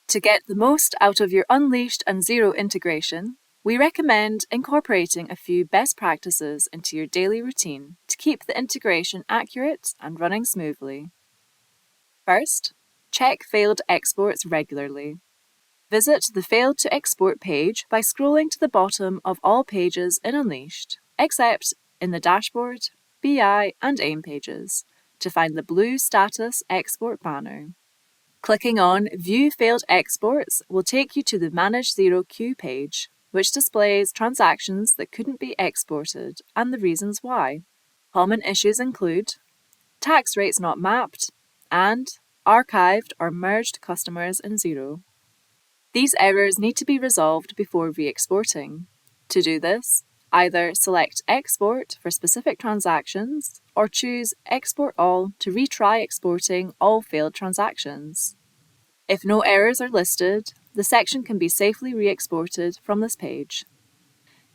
To get the most out of your Unleashed and Xero integration, we recommend incorporating a few best practices into your daily routine to keep the integration accurate and running smoothly. First, check failed exports regularly. Visit the Failed to Export page by scrolling to the bottom of all pages in Unleashed, except in the Dashboard, BI, and AIM pages, to find the blue Status Export banner. Clicking on View Failed Exports will take you to the Manage Xero Queue page, which displays transactions that couldn't be exported and the reasons why. Common issues include tax rates not mapped and archived or merged customers in Xero. These errors need to be resolved before re-exporting. To do this, either select Export for specific transactions or choose Export All to retry exporting all failed transactions. If no errors are listed, the section can be safely re-exported from this page.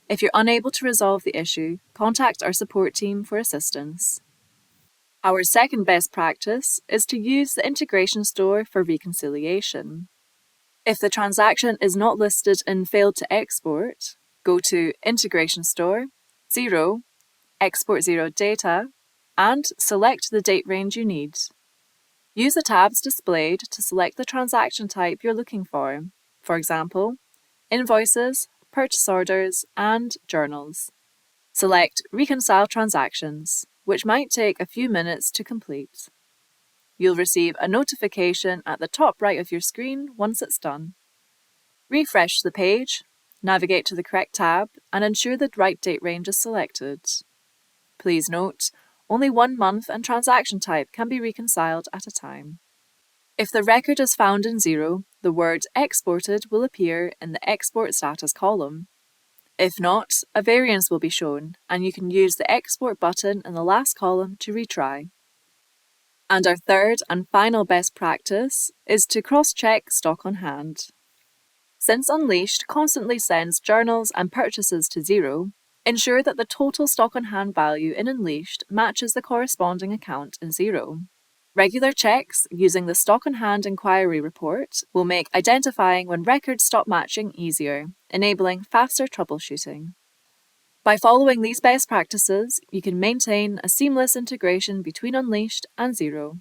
If you're unable to resolve the issue, contact our support team for assistance. Our second best practice is to use the integration store for reconciliation. If the transaction is not listed in Failed to Export, go to Integration Store, Xero, Export Xero Data, and select the date range you need. Use the tabs displayed to select the transaction type you're looking for example, invoices, purchase orders, and journals. Select Reconcile Transactions, which might take a few minutes to complete. You'll receive a notification at the top right of your screen once it's done. Refresh the page, navigate to the correct tab, and ensure the right date range is selected. Please note, only 1 month and transaction type can be reconciled at a time. If the record is found in Xero, the word Exported will appear in the Export Status column. If not, a variance will be shown, and you can use the Export button in the last column to retry. And our third and final best practice is to cross-check stock on hand. Since Unleashed constantly sends journals and purchases to Xero, ensure that the total stock on hand value in Unleashed matches the corresponding account in Xero. Regular checks using the Stock on Hand Inquiry Report will make identifying when records stop matching easier, enabling faster troubleshooting. By following these best practices, you can maintain a seamless integration between Unleashed and Xero.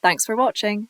Thanks for watching.